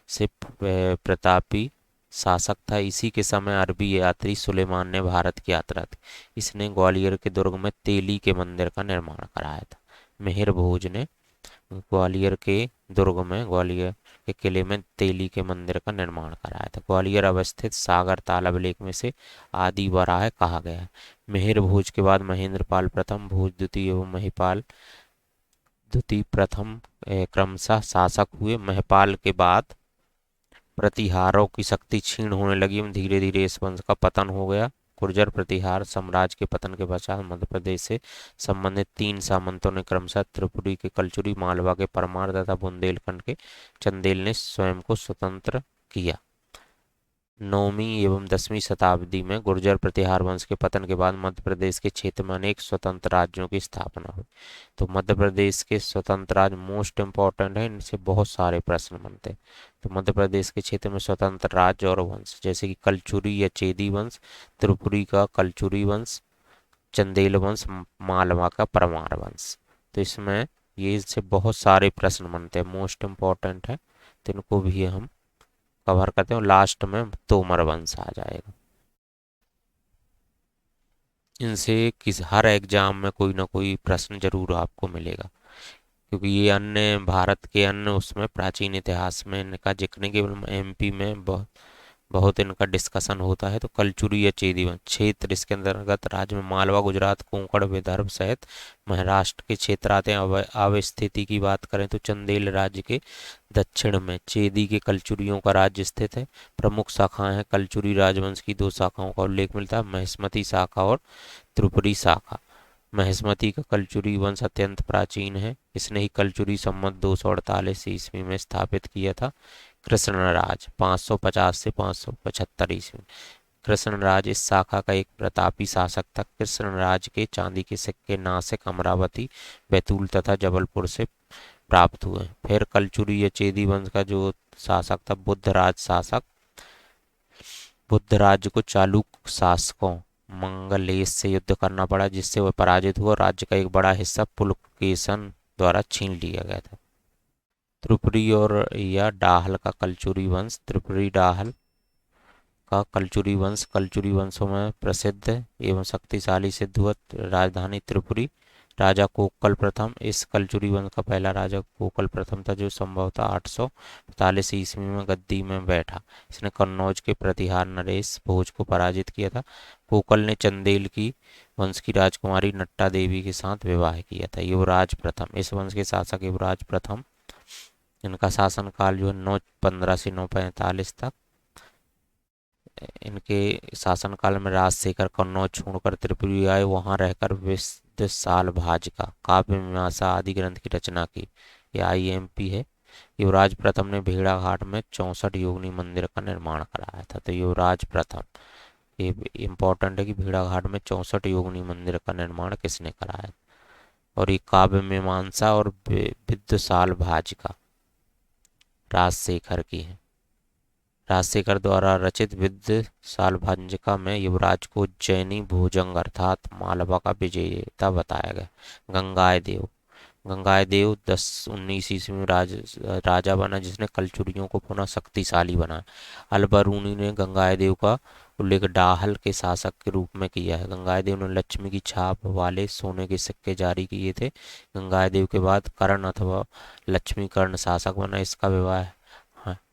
से प्रतापी शासक था। इसी के समय अरबी यात्री सुलेमान ने भारत की यात्रा की। इसने ग्वालियर के दुर्ग में तेली के मंदिर का निर्माण कराया था। मिहिर भोज ने ग्वालियर के दुर्ग में, ग्वालियर के किले में तेली के मंदिर का निर्माण कराया था। ग्वालियर अवस्थित सागर ताल अभिलेख में से आदि वराह कहा गया है। मिहिर भोज के बाद महेंद्र पाल प्रथम, भोज द्वितीय एवं महिपाल द्वितीय प्रथम क्रमशः शासक हुए। महिपाल के बाद प्रतिहारों की शक्ति क्षीण होने लगी एवं धीरे धीरे इस वंश का पतन हो गया। गुर्जर प्रतिहार साम्राज्य के पतन के पश्चात मध्य प्रदेश से संबंधित 3 सामंतों ने क्रमशः त्रिपुरी के कलचुरी, मालवा के परमार तथा बुंदेलखंड के चंदेल ने स्वयं को स्वतंत्र किया। 9वीं एवं 10वीं शताब्दी में गुर्जर प्रतिहार वंश के पतन के बाद मध्य प्रदेश के क्षेत्र में अनेक स्वतंत्र राज्यों की स्थापना हुई। तो मध्य प्रदेश के स्वतंत्र राज्य मोस्ट इम्पॉर्टेंट है, इनसे बहुत सारे प्रश्न बनते हैं। तो मध्य प्रदेश के क्षेत्र में स्वतंत्र राज्य और वंश जैसे कि कलचुरी या चेदी वंश, त्रिपुरी का कलचुरी वंश, चंदेल वंश, मालवा का परमार वंश। तो इसमें ये इससे बहुत सारे प्रश्न बनते हैं, मोस्ट इम्पॉर्टेंट है, तो इनको भी हम कवर करते हैं। और लास्ट में तोमर वंश आ जाएगा। इनसे किस हर एग्जाम में कोई ना कोई प्रश्न जरूर आपको मिलेगा, क्योंकि ये अन्य भारत के अन्य उसमें प्राचीन इतिहास में इनका जिक्र नहीं, केवल एमपी में बहुत इनका डिस्कशन होता है। तो कलचुरी या चेदी वंश क्षेत्र, इसके अंतर्गत राज्य में मालवा, गुजरात, कोंकण, विदर्भ सहित महाराष्ट्र के क्षेत्र आते हैं। अवस्थिति की बात करें तो चंदेल राज्य के दक्षिण में चेदी के कलचुरियों का राज्य स्थित है। प्रमुख शाखाएं हैं कलचुरी राजवंश की 2 शाखाओं का उल्लेख मिलता है, महिष्मती शाखा और त्रिपुरी शाखा। महिष्मती का कलचुरी वंश अत्यंत प्राचीन है। इसने ही कलचुरी संवत 248 ईस्वी में स्थापित किया था। कृष्णराज 550 से 575 ईस्वी। कृष्णराज इस शाखा का एक प्रतापी शासक था। कृष्णराज के चांदी के सिक्के नासिक, अमरावती, बैतूल तथा जबलपुर से प्राप्त हुए। फिर कलचुरी या चेदी वंश का जो शासक था बुद्धराज शासक। बुद्धराज को चालुक्य शासकों मंगलेश से युद्ध करना पड़ा, जिससे वह पराजित हुआ। राज्य का एक बड़ा हिस्सा पुलकेशन द्वारा छीन लिया गया था। त्रिपुरी और या डाहल का कलचुरी वंश। त्रिपुरी डाहल का कलचुरी वंश कलचुरी वंशों में प्रसिद्ध एवं शक्तिशाली सिद्ध हुआ। राजधानी त्रिपुरी। राजा कोकल प्रथम। इस कलचुरी वंश का पहला राजा कोकल प्रथम था, जो संभवतः 845 ईस्वी में गद्दी में बैठा। इसने कन्नौज के प्रतिहार नरेश भोज को पराजित किया था। कोकल ने चंदेल की वंश की राजकुमारी नट्टा देवी के साथ विवाह किया था। युवराज प्रथम, इस वंश के शासक युवराज प्रथम। इनका शासनकाल जो है 915 से 945 तक। इनके शासनकाल में राजशेखर कन्नौज छोड़कर त्रिपुरी आए, वहां रहकर विशुद्ध साल भाज का काव्य मीमांसा आदि ग्रंथ की रचना की। यह IMP है। युवराज प्रथम ने भेड़ाघाट में 64 योगिनी मंदिर का निर्माण कराया था। तो युवराज प्रथम, ये इंपॉर्टेंट है कि भेड़ाघाट में 64 योगिनी मंदिर का निर्माण किसने कराया। और ये काव्य मीमांसा और विशुद्ध साल भाज का राजशेखर की है। राजशेखर द्वारा रचित विद्य सालभांजिका में युवराज को उज्जैनी भुजंग अर्थात मालवा का विजेता बताया गया। गंगादेव गंगादेव 1019 ईस्वी में राजा बना, जिसने कलचुरियों को पुनः शक्तिशाली बनाया। अलबरूनी ने गंगादेव का उल्लेख डाहल के शासक के रूप में किया है। गंगादेव ने लक्ष्मी की छाप वाले सोने के सिक्के जारी किए थे। गंगादेव के बाद कर्ण अथवा लक्ष्मी कर्ण शासक बना। इसका विवाह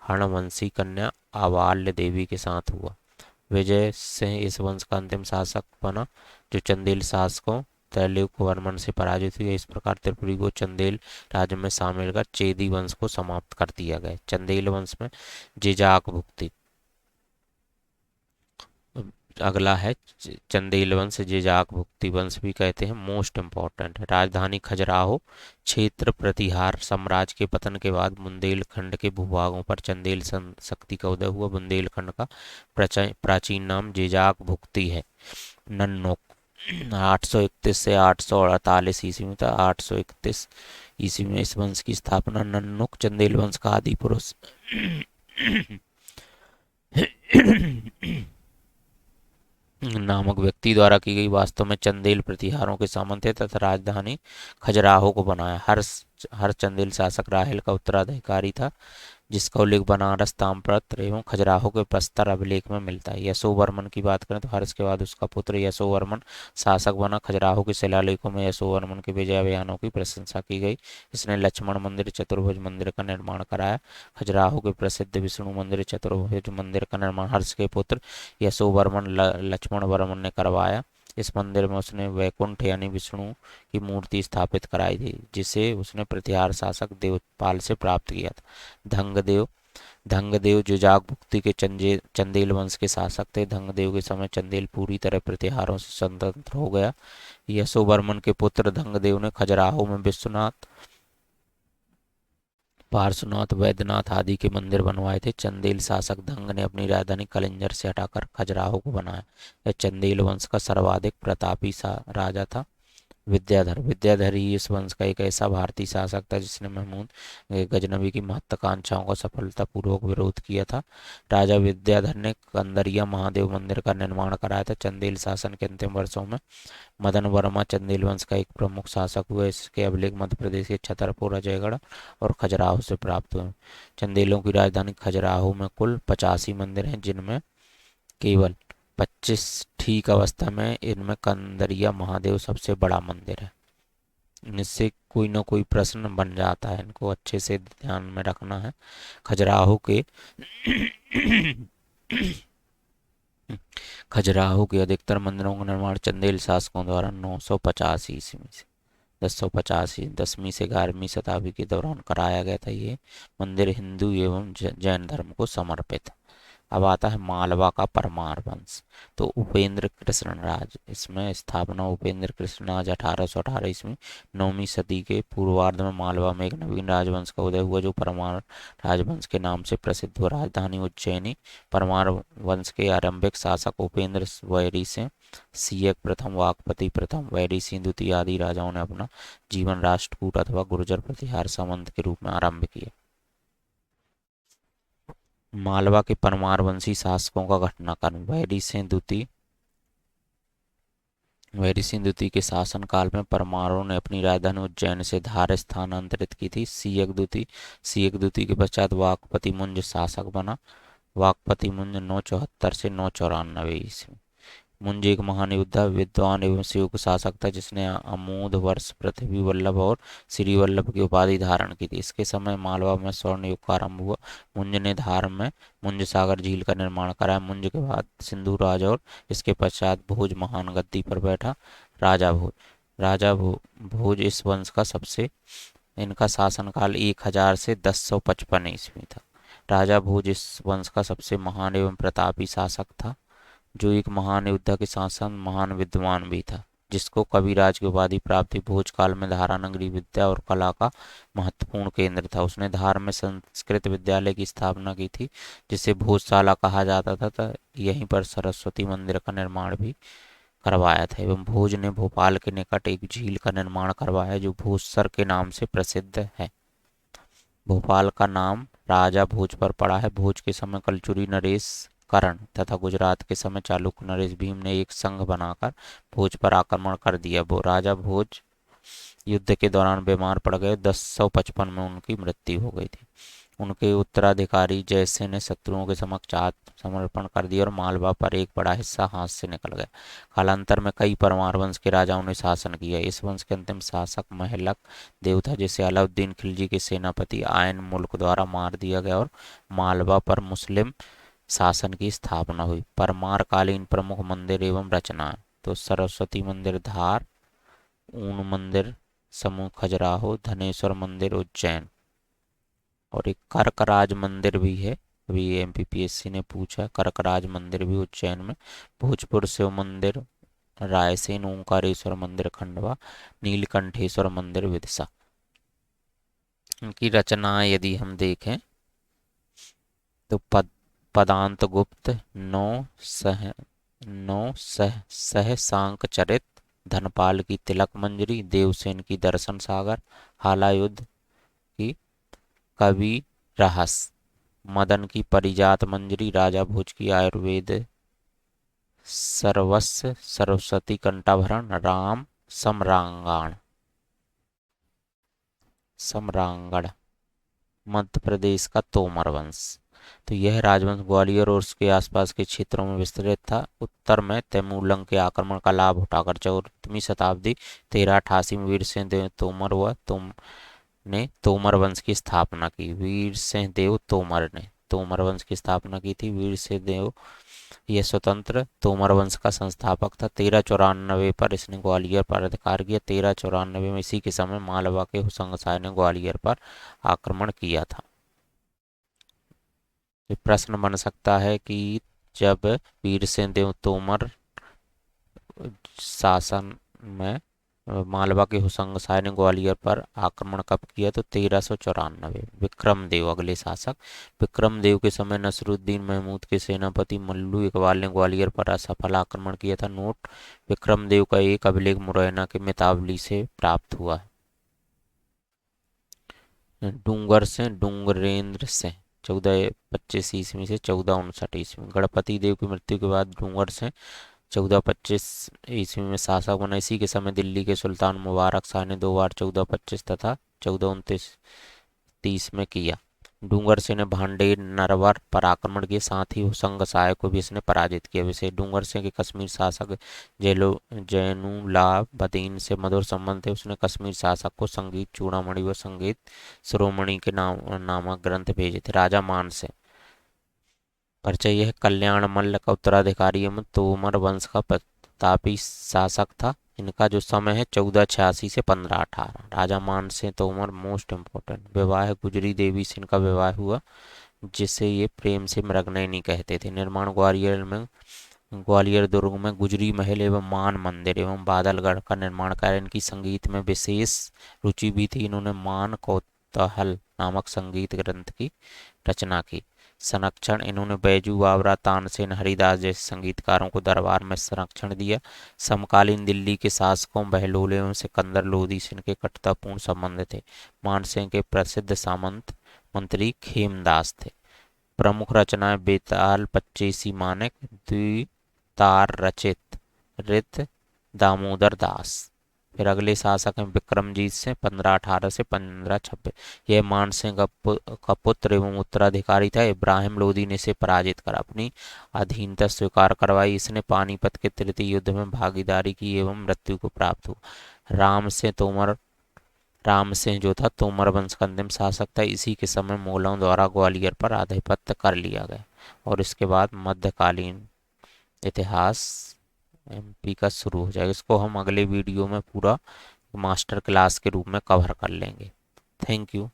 हणवंशी कन्या आवाल्य देवी के साथ हुआ। विजय सिंह इस वंश का अंतिम शासक बना, जो चंदेल शासकों त्रैलोक्य वर्मन से पराजित हुई। इस प्रकार त्रिपुरी को चंदेल राज्य में शामिल कर चेदी वंश को समाप्त कर दिया गया। चंदेल वंश में जेजाक भुक्ति। अगला है चंदेल वंश, जेजाक भुक्ति वंश भी कहते हैं, मोस्ट इम्पोर्टेंट है। राजधानी खजुराहो क्षेत्र। प्रतिहार साम्राज्य के पतन के बाद बुंदेलखंड के भूभागों पर चंदेल शक्ति का उदय हुआ। बुंदेलखंड का प्राचीन नाम जेजाक भुक्ति है। नन्नोक 831 से 848 ईस्वी में था। 831 ईस्वी में इस वंश की स्थापना नन्नुक चंदेल वंश का आदि पुरुष नामक व्यक्ति द्वारा की गई। वास्तव में चंदेल प्रतिहारों के सामंत थे तथा राजधानी खजुराहो को बनाया। हर चंदेल शासक राहिल का उत्तराधिकारी था, जिसका उल्लेख बनारस ताम्रपत्र एवं खजुराहो के प्रस्तर अभिलेख में मिलता है। यशोवर्मन की बात करें तो हर्ष के बाद उसका पुत्र यशोवर्मन शासक बना। खजुराहो के शिलालेखों में यशोवर्मन के विजय अभियानों की प्रशंसा की गई। इसने लक्ष्मण मंदिर, चतुर्भुज मंदिर का निर्माण कराया। खजुराहो के प्रसिद्ध विष्णु मंदिर, चतुर्भुज मंदिर का निर्माण हर्ष के पुत्र यशोवर्मन लक्ष्मण वर्मन ने करवाया। इस मंदिर में उसने वैकुंठ यानी विष्णु की मूर्ति स्थापित कराई थी, जिसे उसने प्रतिहार शासक देवपाल से प्राप्त किया था। धंगदेव जेजाक भुक्ति के चंदेल वंश के शासक थे। धंगदेव के समय चंदेल पूरी तरह प्रतिहारों से स्वतंत्र हो गया। यशोवर्मन के पुत्र धंगदेव ने खजुराहो में विश्वनाथ, पार्श्वनाथ, वैद्यनाथ आदि के मंदिर बनवाए थे। चंदेल शासक धंग ने अपनी राजधानी कलिंजर से हटाकर खजुराहो को बनाया। यह चंदेल वंश का सर्वाधिक प्रतापी राजा था। विद्याधर ही इस वंश का एक ऐसा भारतीय शासक था जिसने महमूद गजनवी की महत्वाकांक्षाओं का सफलतापूर्वक विरोध किया था। राजा विद्याधर ने कंदरिया महादेव मंदिर का निर्माण कराया था। चंदेल शासन के अंतिम वर्षों में मदन वर्मा चंदेल वंश का एक प्रमुख शासक हुए। इसके अभिलेख मध्य प्रदेश के छतरपुर, अजयगढ़ और खजुराहो से प्राप्त हुए। चंदेलों की राजधानी खजुराहो में कुल 85 मंदिर हैं, जिनमें केवल 25 ठीक अवस्था में। इनमें कंदरिया महादेव सबसे बड़ा मंदिर है। इससे कोई ना कोई प्रश्न बन जाता है, इनको अच्छे से ध्यान में रखना है। खजुराहो के अधिकतर मंदिरों का निर्माण चंदेल शासकों द्वारा 950 ईस्वी से 10वीं से 11वीं शताब्दी के दौरान कराया गया था। ये मंदिर हिंदू एवं जैन धर्म को समर्पित है। अब आता है मालवा का परमार वंश। तो उपेंद्र कृष्ण राज, इसमें स्थापना उपेंद्र कृष्ण राज 1818 ईस्वी 9वीं सदी के पूर्वार्ध में मालवा में एक नवीन राजवंश का उदय हुआ, जो परमार राजवंश के नाम से प्रसिद्ध हुआ। राजधानी उज्जैनी। परमार वंश के आरंभिक शासक उपेंद्र वैरी से सियक प्रथम, वाकपति प्रथम, वैरी सिंह द्वितीय आदि राजाओं ने अपना जीवन राष्ट्रकूट अथवा गुर्जर प्रतिहार सामंत के रूप में आरंभ किया। मालवा के परमार वंशी शासकों का घटनाक्रम। वैरी सिंह द्वितीय के शासनकाल में परमारों ने अपनी राजधानी उज्जैन से धार स्थानांतरित की थी। सियक द्वितीय के पश्चात वाकपति मुंज शासक बना। वाकपति मुंज 974 से 994 ईस्वी। मुंज एक महान योद्धा, विद्वान एवं शिव शासक था, जिसने अमोध वर्ष, पृथ्वी वल्लभ और श्री वल्लभ की उपाधि धारण की थी। इसके समय मालवा में स्वर्ण युग का आरंभ हुआ। मुंज ने धार में मुंज सागर झील का निर्माण कराया। मुंज के बाद सिंधु राज और इसके पश्चात भोज महान गद्दी पर बैठा। राजा भोज इस वंश का इनका शासनकाल 1000 से 1055 ईस्वी था। राजा भोज इस वंश का सबसे महान एवं प्रतापी शासक था, जो एक महान योद्धा के साथ साथ महान विद्वान भी था, जिसको कविराज की उपाधि प्राप्त हुई। भोज काल में धारा नगरी विद्या और कला का महत्वपूर्ण केंद्र था। उसने धार में संस्कृत विद्यालय की स्थापना की थी, जिसे भोजशाला कहा जाता था। यहीं पर सरस्वती मंदिर का निर्माण भी करवाया था। एवं भोज ने भोपाल के निकट एक झील का निर्माण करवाया, जो भोजसर के नाम से प्रसिद्ध है। भोपाल का नाम राजा भोज पर पड़ा है। भोज के समय कलचुरी नरेश करण तथा गुजरात के समय चालुक्य नरेश भीम ने एक संघ बनाकर भोज पर आक्रमण कर दिया। राजा भोज युद्ध के दौरान बीमार पड़ गए। 1055 में उनकी मृत्यु हो गई थी। उनके उत्तराधिकारी जयसिंह ने शत्रुओं के समक्ष आत्मसमर्पण कर दिया और मालवा पर एक बड़ा हिस्सा हाथ से निकल गया। कालांतर में कई परमार वंश के राजाओं ने शासन किया। इस वंश के अंतिम शासक महलक देव था, जिसे अलाउद्दीन खिलजी के सेनापति आयन मुल्क द्वारा मार दिया गया और मालवा पर मुस्लिम शासन की स्थापना हुई। परमार कालीन प्रमुख मंदिर एवं रचनाएं। तो सरस्वती मंदिर धार, ऊन मंदिर समूह खजुराहो, धनेश्वर मंदिर उज्जैन, और एक कर्कराज मंदिर भी है। अभी एमपीपीएससी ने पूछा, कर्कराज मंदिर भी उज्जैन में। भोजपुर शिव मंदिर, रायसेन ओंकारेश्वर मंदिर खंडवा, नीलकंठेश्वर मंदिर विदिशा। इनकी रचना यदि हम देखें तो पदांत गुप्त, नौ सह सांक चरित, धनपाल की तिलक मंजरी, देवसेन की दर्शन सागर, हालायुद्ध की कवि रहस्य, मदन की परिजात मंजरी, राजा भोज की आयुर्वेद सर्वस्व, सरस्वती कंठाभरण, राम सम्रांगण सम्रांगण, मध्य प्रदेश का तोमर वंश। तो यह राजवंश ग्वालियर और उसके आसपास के क्षेत्रों में विस्तृत था। उत्तर में तैमूरलंग के आक्रमण का लाभ उठाकर 14वीं शताब्दी 1388 में वीर सिंह देव तोमर हुआ ने तोमर वंश की स्थापना की। वीर सिंह देव तोमर ने तोमर वंश की स्थापना की थी। वीर सिंह देव यह स्वतंत्र तोमर वंश का संस्थापक था। 1394 पर इसने ग्वालियर पर अधिकार किया। 1394 में इसी के समय मालवा के हुसंग शाह ने ग्वालियर पर आक्रमण किया था। ये प्रश्न बन सकता है कि जब वीर सिंह देव तोमर शासन में मालवा के हुसंग शाह ने ग्वालियर पर आक्रमण कब किया, तो 1394। विक्रम देव अगले शासक। विक्रम देव के समय नसरुद्दीन महमूद के सेनापति मल्लू इकबाल ने ग्वालियर पर असफल आक्रमण किया था। नोट, विक्रम देव का एक अभिलेख मुरैना के मितावली से प्राप्त हुआ है। डूंगर से डूंगरेंद्र से 1425 ईस्वी से 1459 ईस्वी। गणपति देव की मृत्यु के बाद डूंगर से 1425 ईस्वी में शासक बना। इसी के समय दिल्ली के सुल्तान मुबारक शाह ने 2 बार 1425 तथा 1429-30 में किया। डूंगर सिंह ने भांडे नरवर पर आक्रमण किए, साथ ही हुसंग शाह को भी इसने पराजित किया। वैसे डूंगर सिंह के कश्मीर शासक जैनुलाब्दीन से मधुर संबंध थे। उसने कश्मीर शासक को संगीत चूड़ामणि व संगीत शिरोमणि के नामक ग्रंथ भेजे थे। राजा मान सिंह परिचय, यह कल्याण मल्ल का उत्तराधिकारी एवं तोमर वंश का प्रतापी शासक था। इनका जो समय है 1486 से 1518। राजा मान सिंह तोमर मोस्ट इम्पोर्टेंट। विवाह, गुजरी देवी से इनका विवाह हुआ, जिसे ये प्रेम से मृगनयनी कहते थे। निर्माण, ग्वालियर दुर्ग में गुजरी महल एवं मान मंदिर एवं बादलगढ़ का निर्माण कार्य। इनकी संगीत में विशेष रुचि भी थी। इन्होंने मान कौतूहल नामक संगीत ग्रंथ की रचना की। संरक्षण, इन्होंने बैजू बावरा, तानसेन, हरिदास जैसे संगीतकारों को दरबार में संरक्षण दिया। समकालीन दिल्ली के शासकों बहलोल एवं सिकंदर लोदी से इनके कटुतापूर्ण संबंध थे। मानसिंह के प्रसिद्ध सामंत मंत्री खेमदास थे। प्रमुख रचनाएं, बेताल पच्चीसी मानक, द्वितार रचित, रित दामोदर दास। फिर अगले शासक हैं विक्रमजीत से 1518 से 1526। यह मानसिंह का पुत्र एवं उत्तराधिकारी था। इब्राहिम लोदी ने इसे पराजित कर अपनी अधीनता स्वीकार करवाई। इसने पानीपत के तृतीय युद्ध में भागीदारी की एवं मृत्यु को प्राप्त हुआ। राम सिंह जो था तोमर वंश का अंतिम शासक था। इसी के समय मुगलों द्वारा ग्वालियर पर आधिपत्य कर लिया गया, और इसके बाद मध्यकालीन इतिहास एमपी का शुरू हो जाएगा। इसको हम अगले वीडियो में पूरा मास्टर क्लास के रूप में कवर कर लेंगे। Thank you.